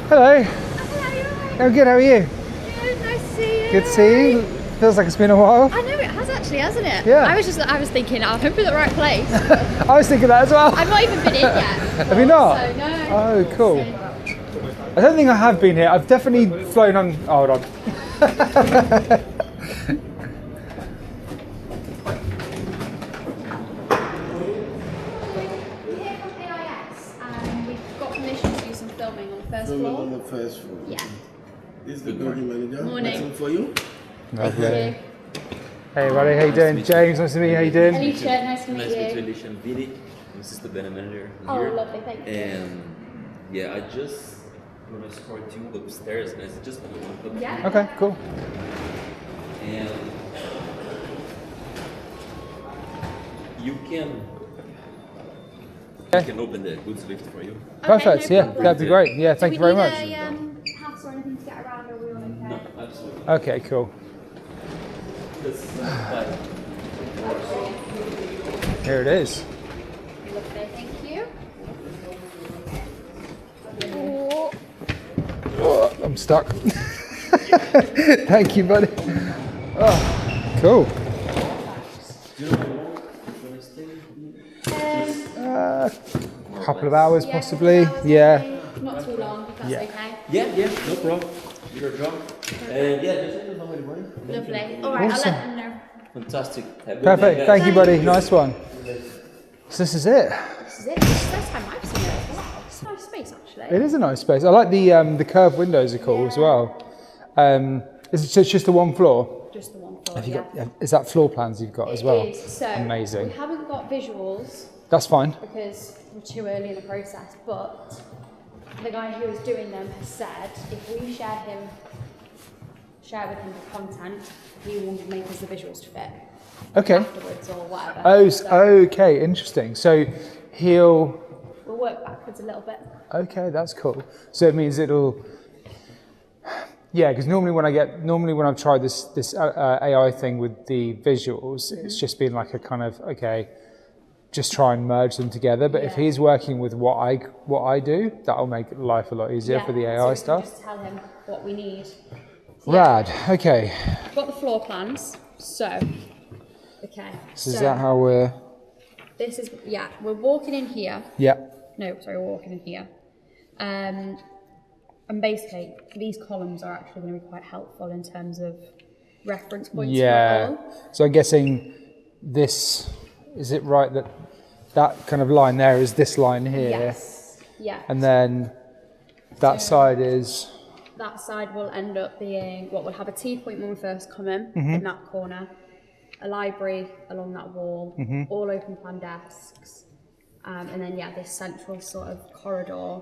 Hello. Hello, you alright? I'm good, how are you? Good, nice to see you. Good to see you. Feels like it's been a while. I know it has actually, hasn't it? Yeah. I was thinking, I hope we're at the right place. I was thinking that as well. I've not even been in yet. Have you not? So, no. Oh, cool. I don't think I have been here. I've definitely flown on. Oh, hold on. Filming on the first floor. On the first floor. Yeah. This is the building manager. Morning. What's up for you? Lovely. Hey, buddy, how you doing? James, nice to meet you. How you doing? Alicia, nice to meet Nice you. to meet you, Alicia and Vidi. This is the banner manager Oh, here. lovely, thank you. And yeah, I just want to escort you upstairs, guys. Just for the one cup. Yeah. Okay, cool. And you can open the goods lift for you. Perfect, no yeah, problem. that'd be great. Yeah, thank you very much. Do we need a pass or anything to get around, or are we all okay? No, absolutely. Okay, cool. That's fine. Here it is. Lovely, thank you. Oh, I'm stuck. Thank you, buddy. Oh, cool. Couple of hours, possibly. Yeah. Not too long, if that's okay. Yeah, no problem. Your job. And yeah, just let us know when you're ready. Lovely. All right, Awesome. I'll let them know. Fantastic. Have a good Perfect. day, Thank guys. you, buddy. Nice one. So this is it. This is it. This is the first time I've seen it as well. It's a nice space, actually. It is a nice space. I like the curved windows are cool as well. Is it just the one floor? Just the one floor, Have you yeah. got? Is that floor plans you've got as well? It is. So, Amazing. we haven't got visuals That's fine. because we're too early in the process, but the guy who was doing them has said if we share with him the content, he will make us the visuals to fit Okay. afterwards or whatever. Oh, So okay. Interesting. So he'll. we'll work backwards a little bit. Okay, that's cool. So it means it'll. Yeah, because normally when I've tried this AI thing with the visuals, it's just been like a kind of just try and merge them together. But if Yeah. he's working with what I do, that'll make life a lot easier for the so AI we can stuff. just tell him what we need. Rad. Okay. I've got the floor plans, so okay. So is that how we're? This is we're walking in here. Yeah. No, sorry, we're walking in here. And basically, these columns are actually going to be quite helpful in terms of reference points. Yeah. For it all. So I'm guessing this is it right that kind of line there is this line here, Yes. Yeah. and then that side is. That side will end up being what will have a T point when we first come in that corner, a library along that wall, all open plan desks, and then this central sort of corridor.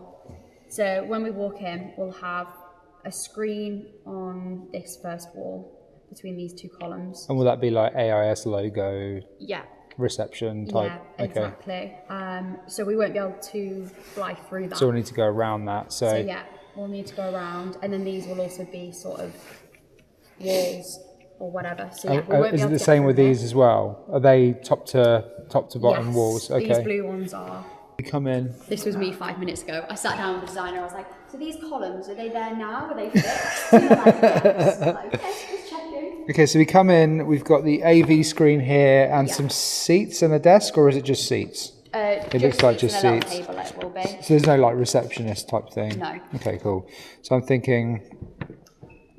So when we walk in, we'll have a screen on this first wall between these two columns. And will that be like AIS logo, Yeah. reception type? Yeah, exactly. So we won't be able to fly through that. So we'll need to go around that. So, We'll need to go around, and then these will also be sort of walls or whatever. So we won't be is able it the to same get with through these as well? Are they top to bottom Yes, walls? Okay. These blue ones are. We come in. This was me 5 minutes ago. I sat down with the designer. I was like, "So these columns, are they there now? Are they fixed?" And they're like, "Yes." I'm like, "Okay, just checking." Okay, so we come in. We've got the AV screen here and Yeah. some seats and a desk, or is it just seats? It looks like just and a little seats. table it will be. So there's no like receptionist type thing? No. Okay, cool. So I'm thinking,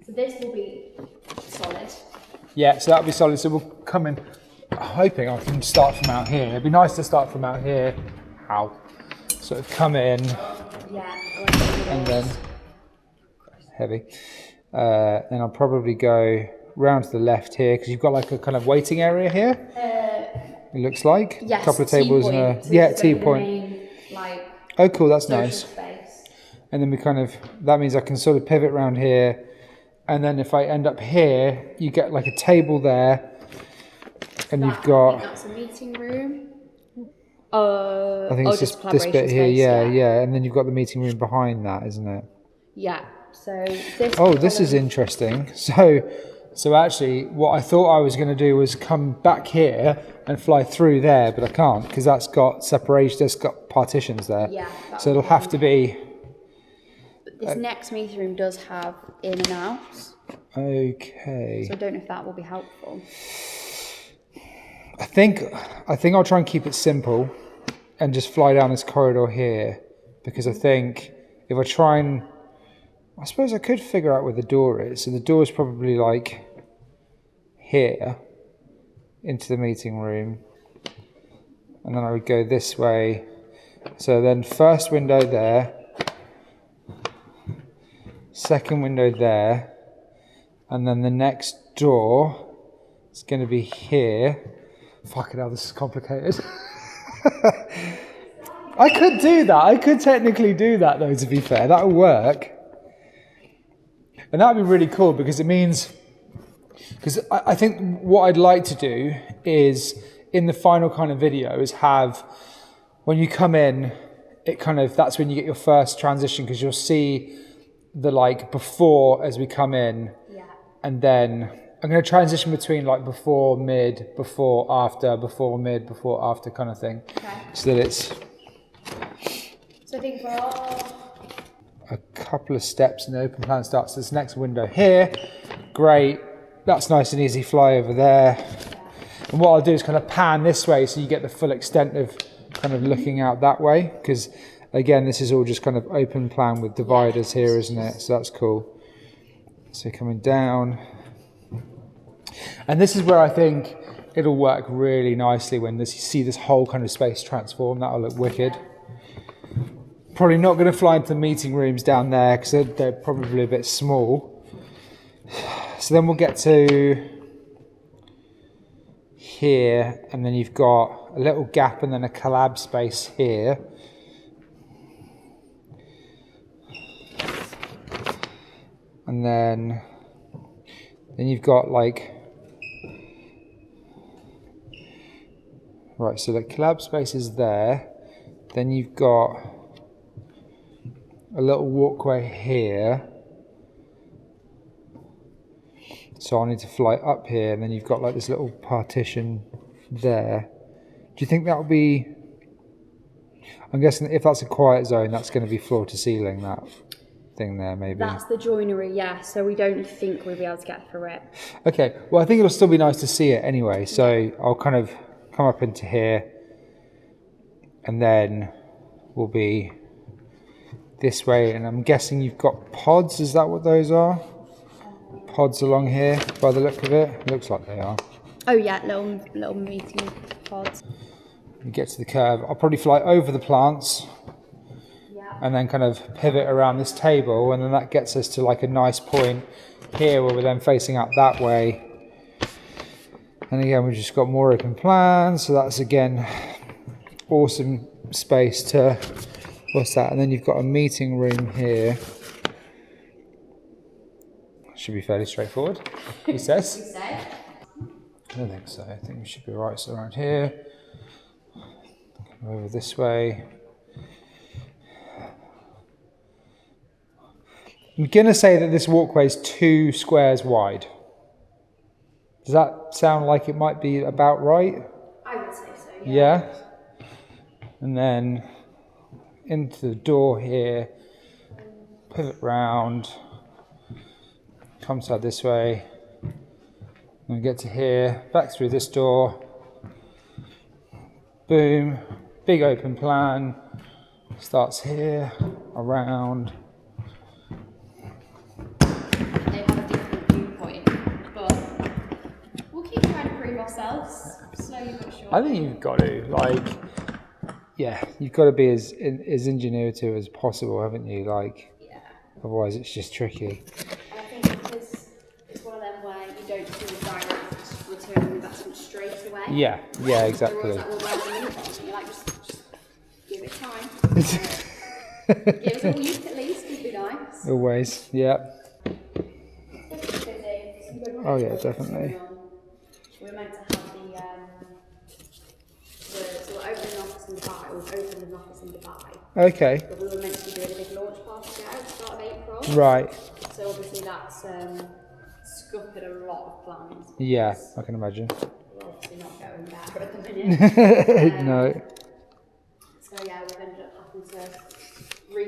So this will be solid. yeah, so that'll be solid. So we'll come in, hoping I can start from out here. It'd be nice to start from out here. Ow. Sort of come in Yeah. and then, heavy. Then I'll probably go round to the left here because you've got like a kind of waiting area here. It looks like Yes, a couple of tables and a T-point. So this is T the point. main, like, Oh, cool. That's social nice. space. And then that means I can sort of pivot around here. And then if I end up here, you get like a table there. And you've I think got, that's a meeting room. I think it's just this bit here. Yeah. And then you've got the meeting room behind that, isn't it? Yeah. So this. Oh, this is interesting. So actually, what I thought I was going to do was come back here and fly through there, but I can't because that's got separation. That's got partitions there. Yeah. So it'll have to be This next meeting room does have in and outs. Okay. So I don't know if that will be helpful. I think I'll try and keep it simple and just fly down this corridor here, because I think if I try and, I suppose I could figure out where the door is. So the door is probably like here into the meeting room, and then I would go this way. So then first window there, second window there, and then the next door is going to be here. Fucking hell, this is complicated. I could do that. I could technically do that though, to be fair. That would work. And that would be really cool, because it means, because I think what I'd like to do is in the final kind of video is have, when you come in, it kind of, that's when you get your first transition, because you'll see the like before as we come in, and then I'm going to transition between like before, mid, before, after, before, mid, before, after kind of thing. Okay. So that it's So I think for all... a couple of steps and the open plan starts this next window here. Great. That's nice and easy, fly over there. And what I'll do is kind of pan this way so you get the full extent of kind of looking out that way. Because again, this is all just kind of open plan with dividers here, isn't it? So that's cool. So coming down. And this is where I think it'll work really nicely when this, you see this whole kind of space transform. That'll look wicked. Probably not going to fly into the meeting rooms down there because they're probably a bit small. So then we'll get to here, and then you've got a little gap and then a collab space here. And then you've got like, right, so the collab space is there. Then you've got a little walkway here. So I need to fly up here, and then you've got like this little partition there. Do you think that'll be, I'm guessing if that's a quiet zone, that's going to be floor to ceiling, that thing there maybe? That's the joinery, yeah, so we don't think we'll be able to get through it. Okay, well I think it'll still be nice to see it anyway, so I'll kind of come up into here, and then we'll be this way, and I'm guessing you've got pods, is that what those are? Pods along here by the look of it? It looks like they are. Oh yeah, little meeting pods. You get to the curve, I'll probably fly over the plants, and then kind of pivot around this table, and then that gets us to like a nice point here where we're then facing out that way. And again, we've just got more open plans, so that's again awesome space to, what's that? And then you've got a meeting room here. Should be fairly straightforward, he says. I don't think so. I think we should be right. So around here, come over this way. I'm gonna say that this walkway is 2 squares wide. Does that sound like it might be about right? I would say so, yeah. Yeah. And then into the door here, pivot round, come side this way, and get to here, back through this door, boom, big open plan, starts here, around. They have a different viewpoint, but we'll keep trying to prove ourselves, slowly but surely. I think you've got to, like, yeah, you've got to be as ingenuitive as possible, haven't you? Like, yeah. Otherwise it's just tricky. And I think because it's one of them where you don't see the direct return on investment straight away. Yeah, exactly. You're always like, well, where's the money from? And you're like, just give it time. Give us a week at least, would be nice. Always, yeah. It's busy. Oh yeah, definitely. We're meant to have so we're opening an office in Dubai. We've opened an office in Dubai. Okay. But we were meant to be doing a big launch party there at the start of April. Right. So obviously that's scuppered a lot of plans. Yeah, I can imagine. We're obviously not going there at the minute. No. So yeah, we've ended up having to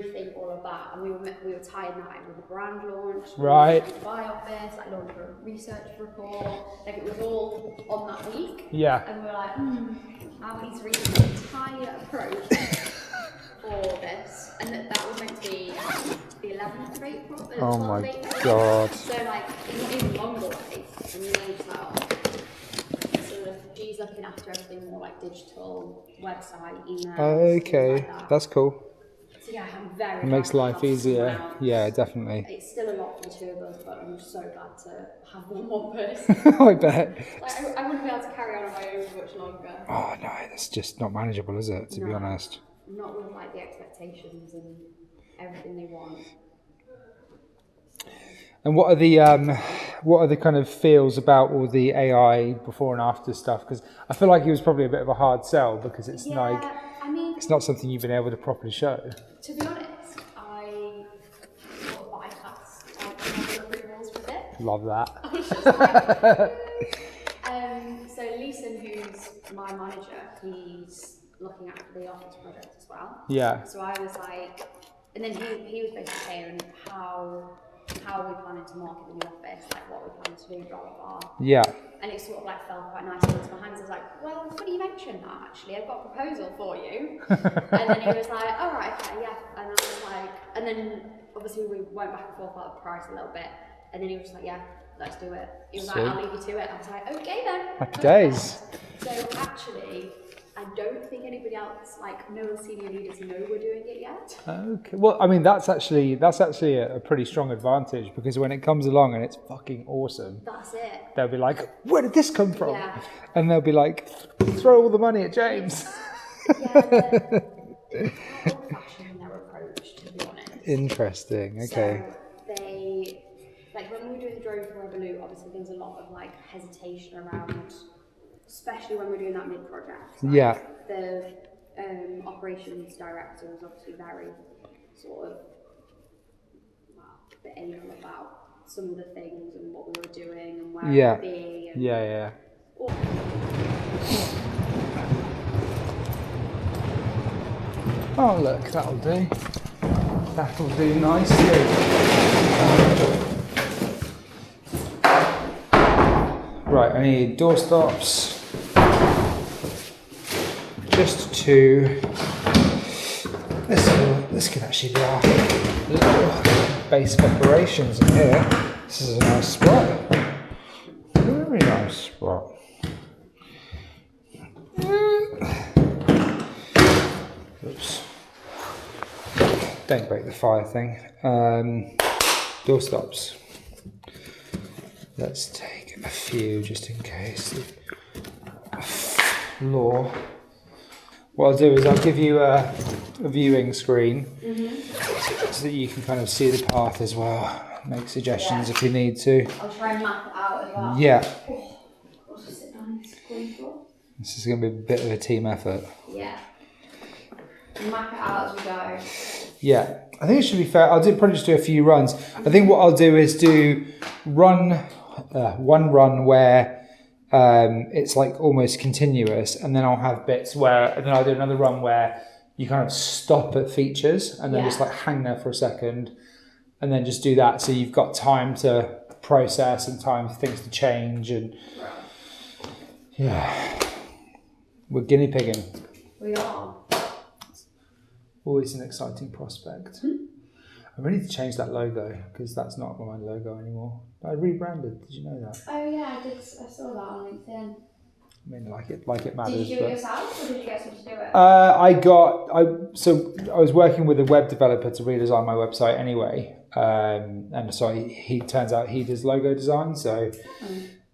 rethink all of that, and we were tying that in with the brand launch, Right. Dubai office, like launch a research report, like it was all on that week. Yeah. And we were like, now we need to rethink an entire approach for this, and that was meant to be the 11th of April. The Oh 12th my of April. God. So like, it's not even long away, and you know, it's like, sort of, G's looking after everything more like digital, website, email. Okay, like that. that's cool. So yeah, I'm very. It makes happy to life have someone easier. else. Yeah, definitely. It's still a lot for the two of us, but I'm so glad to have one more person. I bet. Like, I wouldn't be able to carry on my own for much longer. Oh no, that's just not manageable, is it? To be No. honest. Not with like the expectations and everything they want. And what are the kind of feels about all the AI before and after stuff? Because I feel like it was probably a bit of a hard sell because it's like I mean, it's not something you've been able to properly show. to be honest, I sort of bypassed like approvals with it. Love that. I was just like, so Leeson, who's my manager, he's looking after the office project as well. Yeah. So I was like, and then he was basically saying how we planning to market the new office, like what we plan to do, blah blah blah. Yeah. And it sort of like fell quite nicely into my hands. I was like, well, funny you mentioned that actually. I've got a proposal for you. And then he was like, all right, okay, yeah. And I was like, and then obviously we went back and forth about the price a little bit. And then he was just like, yeah, let's do it. He was Sweet. like, I'll leave you to it. I was like, okay then. Happy days. So actually, I don't think anybody else, like no senior leaders know we're doing it yet. Okay. Well, I mean, that's actually a pretty strong advantage because when it comes along and it's fucking awesome, That's it. they'll be like, "Where did this come from?" Yeah. And they'll be like, "Throw all the money at James." Yeah, they're old-fashioned in their approach, to be honest. Interesting. Okay. So they, like when we were doing the drone for Revolut, obviously there was a lot of like hesitation around, especially when we're doing that mid-project. Like, Yeah. The operations director was obviously very sort of, a bit anal about some of the things and what we were doing and where Yeah. it would be. And Yeah. Oh look, that'll do. That'll do nicely. Right, I need door stops. Just two. This could actually be our little base of operations in here. This is a nice spot. Very nice spot. Oops. Don't break the fire thing. Door stops. Let's take a few just in case. Floor. What I'll do is I'll give you a viewing screen so that you can kind of see the path as well. Make suggestions if you need to. I'll try and map it out as well. Yeah. I'll just sit down on this screen floor. This is going to be a bit of a team effort. Yeah. Map it out as we go. Yeah, I think it should be fair. I'll probably just do a few runs. I think what I'll do is do one run where it's like almost continuous, and then I'll have bits where, and then I'll do another run where you kind of stop at features and then just like hang there for a second, and then just do that so you've got time to process and time for things to change. And yeah, we're guinea pigging. We are. Always an exciting prospect. I really need to change that logo because that's not my logo anymore. I rebranded. Did you know that? Oh yeah, I saw that on LinkedIn. I mean, like it matters. Did you do but it yourself, or did you get someone to do it? I was working with a web developer to redesign my website anyway, and so he turns out he does logo design. So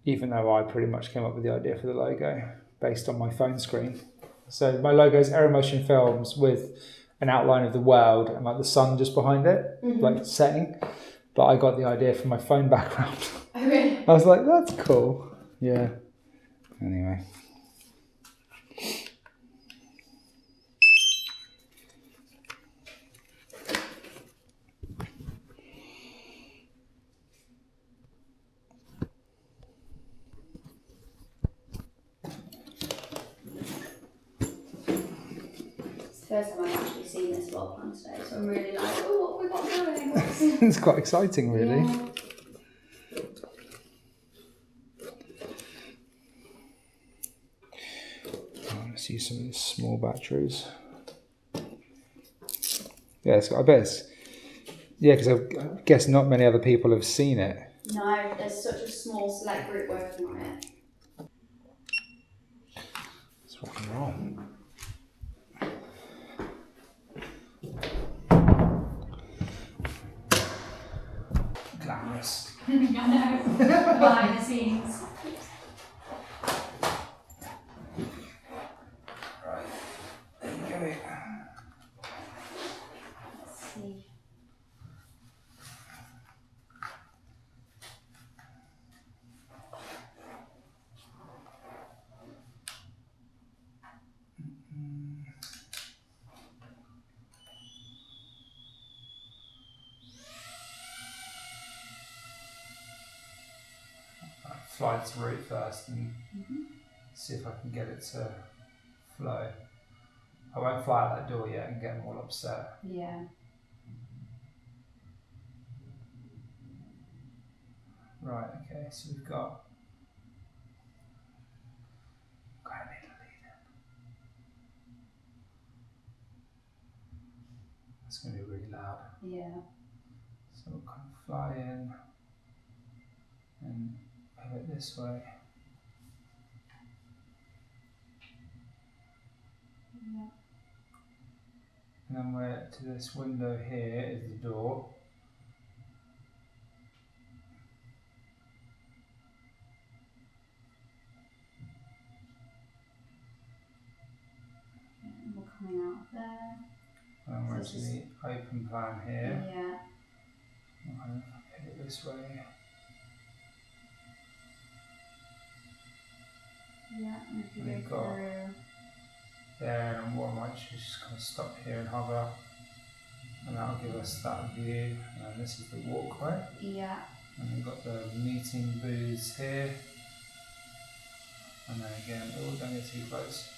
even though I pretty much came up with the idea for the logo based on my phone screen, so my logo is Aeromotion Films with an outline of the world and like the sun just behind it, like setting. But I got the idea from my phone background. Oh really? I was like, that's cool. Yeah. Anyway. So first time I've actually seen this floor plan today, so I'm really like, oh, what have we got going? What's It's quite exciting, really. Yeah. Let's use some of these small batteries. Yeah, I bet it's... Yeah, because I guess not many other people have seen it. No, there's such a small select group working on it. Let's rock and roll. Glamorous. I know, behind the scenes. Right, there you go. Let's see. Fly through first and see if I can get it to flow. I won't fly out that door yet and get them all upset. Yeah. Right, okay, so we've got a little lead in. That's going to be really loud. Yeah. So we'll kind of fly in and pivot this way. Yeah. And then we're to this window here is the door. And we're coming out there. And we're So to the open plan here. Yeah. We'll kind of pivot this way. Yeah, and if you We've go got- through. There, and what I might just kind of stop here and hover, and that'll give us that view. And this is the walkway, Yeah. and we've got the meeting booths here. And then again, oh, don't get too close.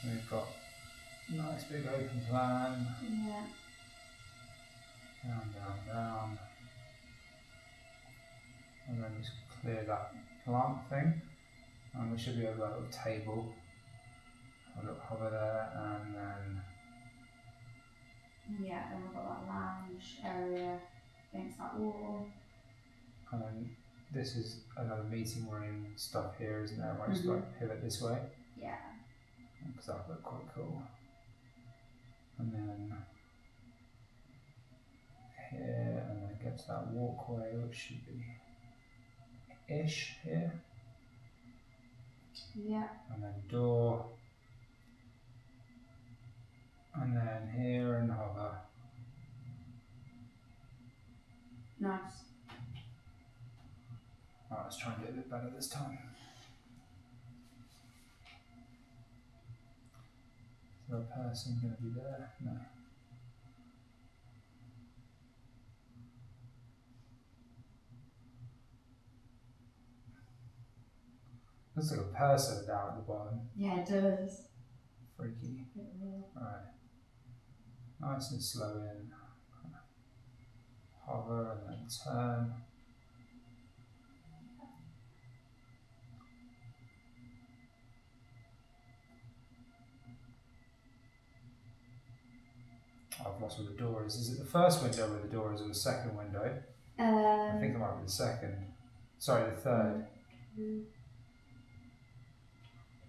And we've got a nice big open plan. Yeah. Down, down, down. And then just clear that plant thing. And we should be able to have a little table. A little hover there, and then Yeah, then we've got that lounge area against that wall. and then this is another meeting room stuff here, isn't there? I might just like pivot this way, Yeah. because that would look quite cool. And then here, and then get to that walkway, which should be ish here, Yeah. and then door, and then here and hover. Nice. Right, let's try and do it a bit better this time. Is there a person going to be there? No. Looks like a person down at the bottom. Yeah, it does. Freaky. It will. Right. Nice and slow in. Hover and then turn. I've lost where the door is. Is it the first window where the door is or the second window? I think it might be the second. Sorry, the third.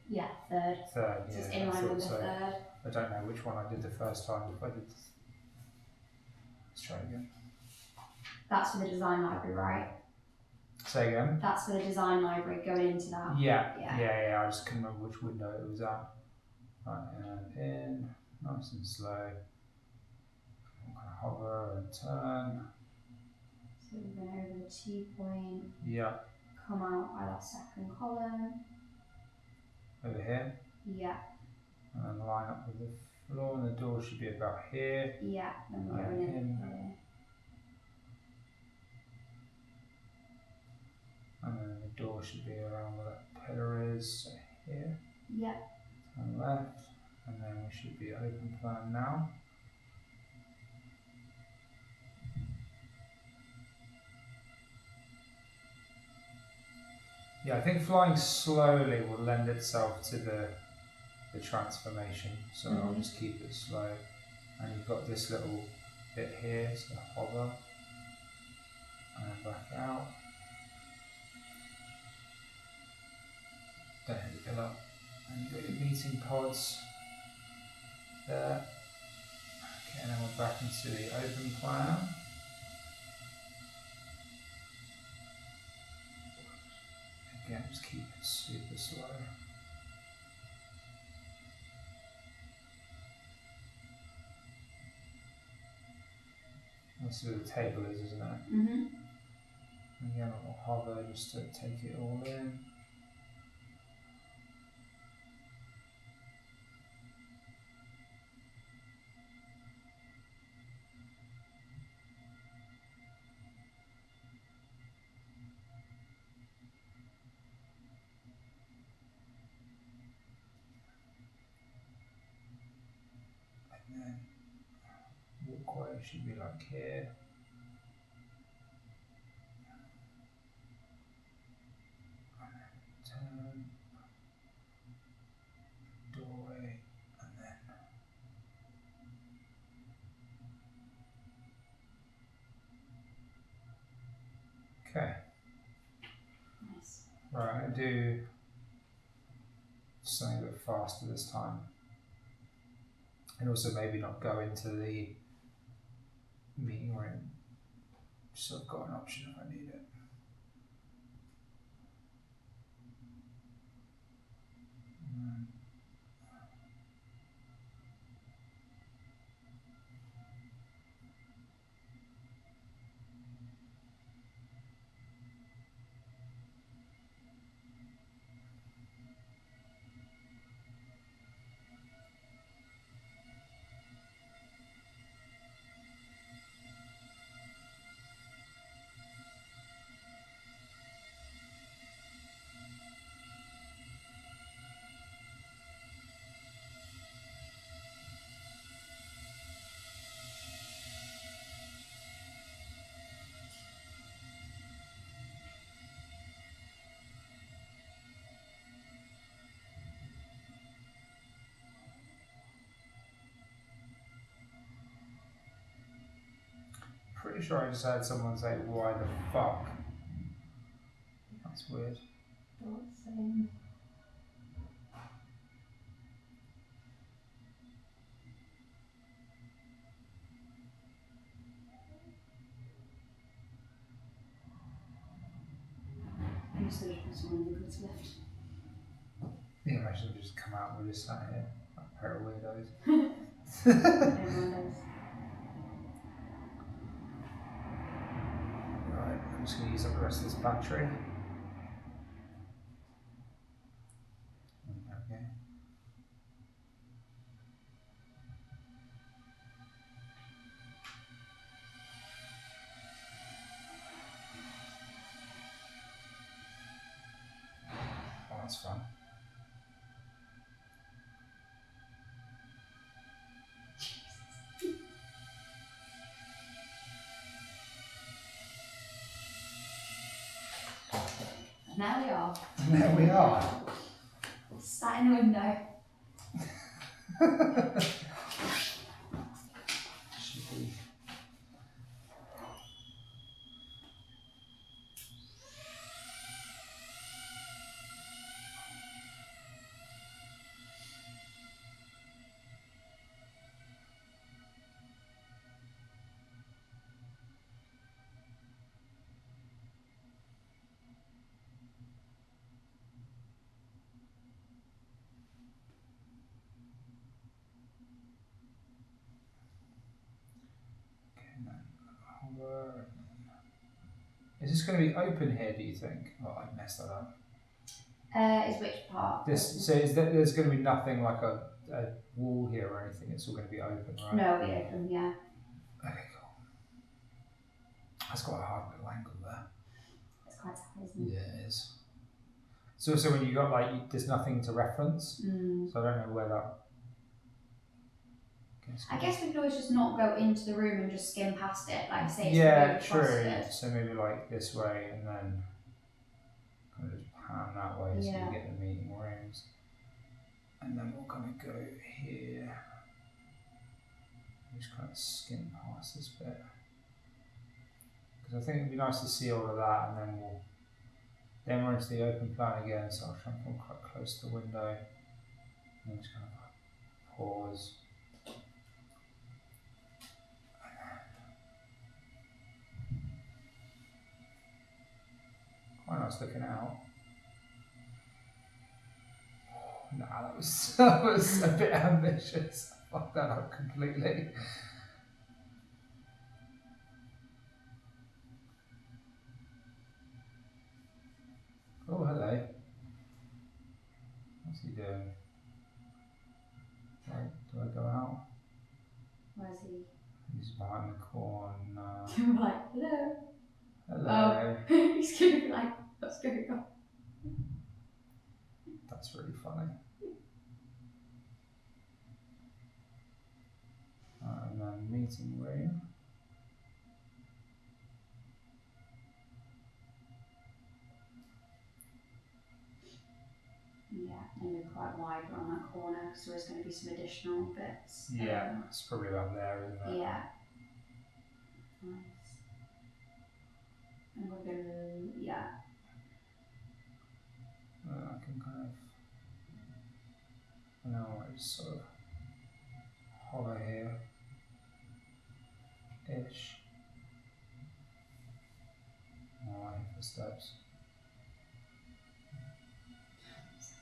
Yeah, third. Third, So it's yeah. in I line thought with the so. third. I don't know which one I did the first time. If I did. Let's try again. That's for the design library, right? Say again. That's for the design library going into that. Yeah, Yeah. yeah. I just couldn't remember which window it was at. Right, and in, nice and slow. I'm gonna hover and turn. So we're going over the T point, Yeah, come out by that second column. over here. Yeah, And then line up with the floor, and the door should be about here. yeah, then we're And going in in. here. And then the door should be around where that pillar is. So here, Yeah, and left. And then we should be open plan now. Yeah, I think flying slowly will lend itself to the transformation. So I'll just keep it slow. And you've got this little bit here, so hover and back out. Don't hit the pillar. And you've got your meeting pods there. Okay, and then we're back into the open plan. Again, just keep it super slow. That's where the table is, isn't it? Mm-hmm. Again, I'll hover just to take it all in. And then walkway should be like here. Turn, doorway, and then okay. Nice. Right, I'm going to do something a bit faster this time. And also maybe not go into the meeting room. So I've got an option if I need it. Pretty sure I just heard someone say, "Why the fuck?" That's weird. Yeah, imagine we just come out and we're just sat here like a pair of weirdos. Right, I'm just going to use up the rest of this battery. Okay. Oh, that's fun. There we are. And there we are. Sat in a window. Should be. Is this going to be open here, do you think? Oh, I messed that up. Is which part? So is that there's going to be nothing like a wall here or anything? It's all going to be open, right? No, it'll be open, yeah. Okay, cool. That's quite a hard little angle there. It's quite tight, isn't it? Yeah, it is. So when you got like, there's nothing to reference, so I don't know where that I guess we could always just not go into the room and just skim past it, like say it's Yeah, really true. frosted. So maybe like this way and then kind of just pan that way so you get the meeting rooms. And then we'll kind of go here. Just kind of skim past this bit. Because I think it'd be nice to see all of that, and then we're into the open plan again, so I'll try and come quite close to the window. And then just kind of pause. Quite nice looking out. Nah, that was a bit ambitious. I fucked that up completely. Oh, hello. What's he doing? Right, do I go out? Where's he? He's behind the corner. I'm like, hello. Hello. Oh, he's gonna be like, what's going on? That's really funny. And then meeting room. Yeah, and you're quite wide on that corner, so there's going to be some additional bits. Yeah, it's probably about there, isn't it? Yeah. Nice. And we're going to, yeah. I can kind of, I know I just sort of hover here, ish. Oh, I hit the steps.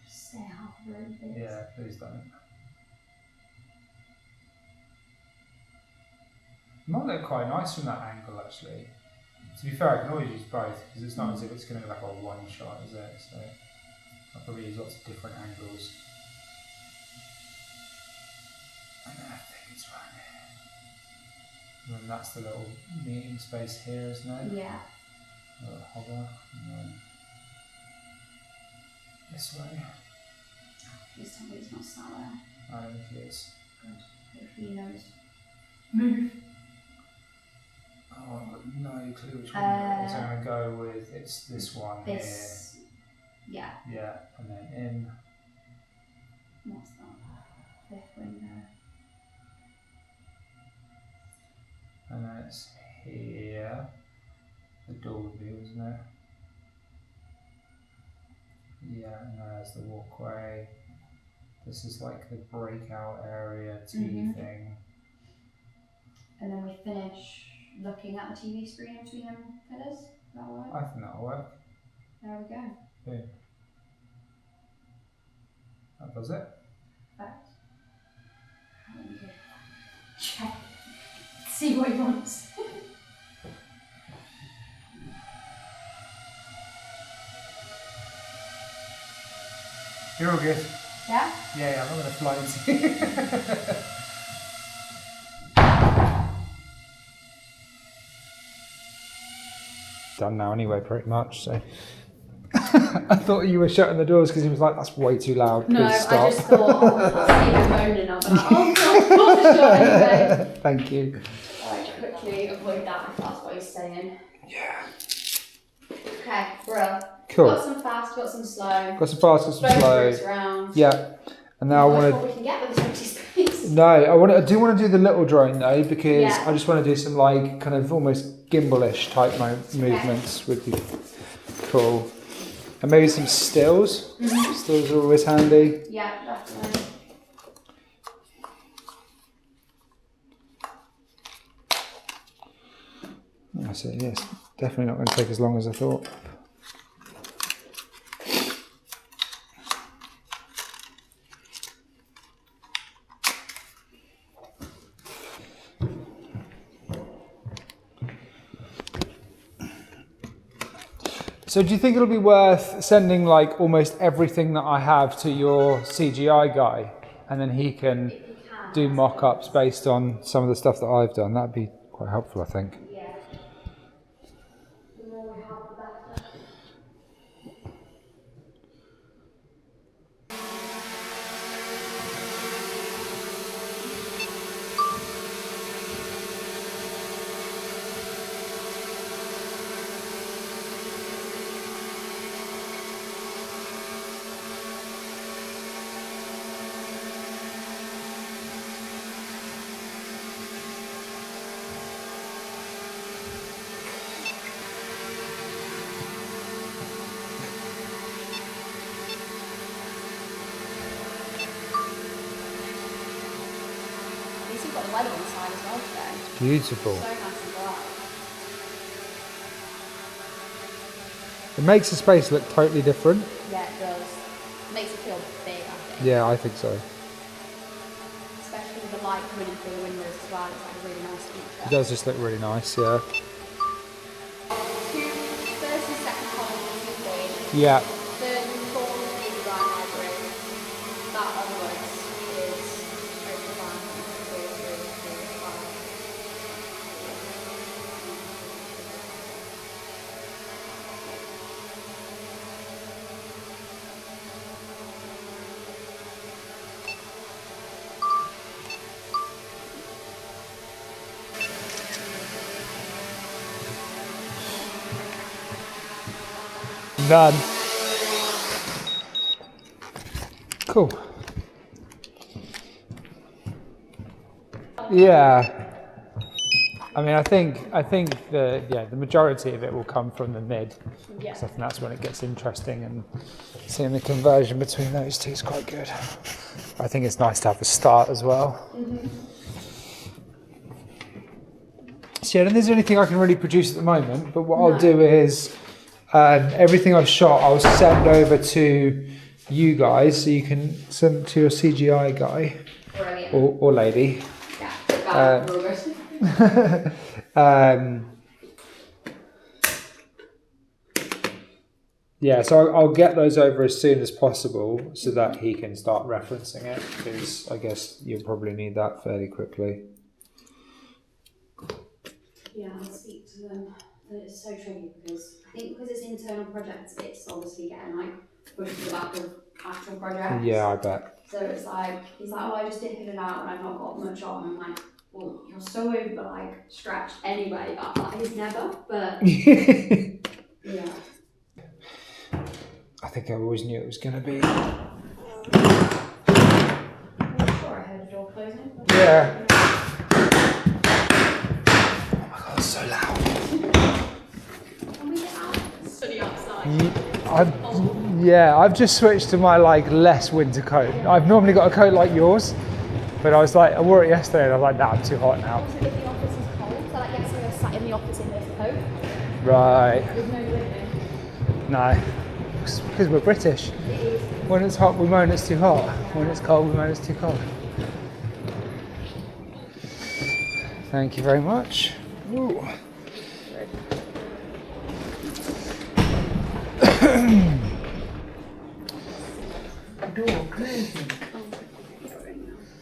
Stay half the room, please. Yeah, please don't. It might look quite nice from that angle, actually. To be fair, I can always use both, because it's not as if it's going to look like a one shot, is it? So I'll probably use lots of different angles. And then I think it's right here. And then that's the little meeting space here, isn't it? Yeah. A little hover, and then this way. Please tell me it's not sat there. I don't think it is. Good. Hopefully he knows. Move. Oh, I've got no clue which one it is. I'm going to go with, it's this one This. Yeah. here. Yeah, and then in. What's that? Fifth window. And then it's here. The door would be, isn't it? Yeah, and there's the walkway. This is like the breakout area thing. And then we finish looking at the TV screen between them pillars. Is that all right? I think that'll work. There we go. Boom. That does it. Perfect. How do we do? Check. See what he wants. You're all good. Yeah? Yeah, I'm not going to fly into you. Done now anyway, pretty much, so. I thought you were shutting the doors because he was like, that's way too loud. No, Please stop. I just thought, oh, I see him moaning. I was like, oh, God, what's shot anyway? Thank you. Alright, quickly avoid that if that's what he's saying. Yeah. Okay, bro. Cool. Got some fast, got some slow. Got some fast, got some slow. Around. Yeah. And now I want What we can get with this empty space. No, I do want to do the little drone though, because Yeah. I just want to do some like kind of almost gimbal-ish type movements would be cool. And maybe some stills. Stills are always handy. Yeah, definitely. I said yes, definitely not going to take as long as I thought. So do you think it'll be worth sending like almost everything that I have to your CGI guy, and then he can do mock-ups based on some of the stuff that I've done? That'd be quite helpful, I think. Yeah. The more we have, the better. the weather inside as well today. Beautiful. So nice and bright. It makes the space look totally different. Yeah, it does. Makes it feel big, I think. Yeah, I think so. Especially with the light coming in through the windows as well. It's like a really nice feature. It does just look really nice, yeah. Two first and second columns in green. Yeah. Third and fourth is the design library. That onwards is open line 2, 3, 4, 5. Done. Cool. Yeah. I mean, I think the majority of it will come from the mid. Yeah. So I think that's when it gets interesting, and seeing the conversion between those two is quite good. I think it's nice to have a start as well. So yeah, and there's anything I can really produce at the moment, but what I'll do is everything I've shot I'll send over to you guys, so you can send it to your CGI guy. Brilliant. Or lady. Yeah, yeah, so I'll get those over as soon as possible so that he can start referencing it, because I guess you'll probably need that fairly quickly. Yeah, I'll speak to them. It's so tricky because I think because it's internal projects, it's obviously getting like pushed to the back of actual projects. Yeah, I bet. So it's like, he's like, oh, I just dipping it out and I've not got much on. I'm like, well, you're so over like stretched anyway, that is never, but yeah. I think I always knew it was going to be. I'm not sure I heard the door closing. Yeah. Oh my god, it's so loud. Can we get out? Study outside. I've just switched to my like less winter coat. I've normally got a coat like yours, but I was like, I wore it yesterday and I was like, nah, I'm too hot now. Also, if the office is cold, so like yesterday I sat in the office in this coat. Right. There's no living. No. It's because we're British. When it's hot, we moan it's too hot. When it's cold, we moan it's too cold. Thank you very much. Ooh. Door closing.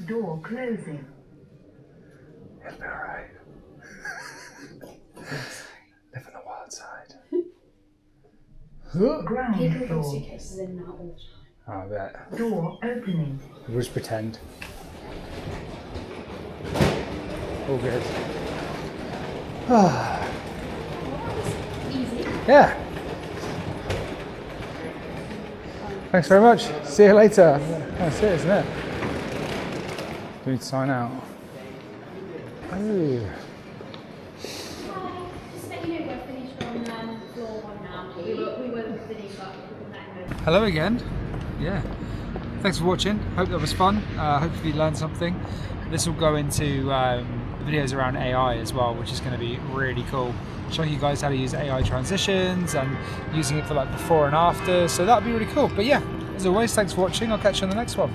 Door closing. It'll be alright. Live on the wild side. Ground People bring floor. suitcases in and out all the time. I bet. Door opening. We'll just pretend. All good. Easy. Yeah. Thanks very much. See you later. That's it, isn't it? Do we need to sign out? Oh. Just let you know we're finished on floor 1 now. We were finished, but we couldn't let him know. Hello again. Yeah. Thanks for watching. Hope that was fun. Hopefully you learned something. This will go into videos around AI as well, which is going to be really cool. Showing you guys how to use AI transitions and using it for like before and after. So that'll be really cool. But yeah, as always, thanks for watching. I'll catch you on the next one.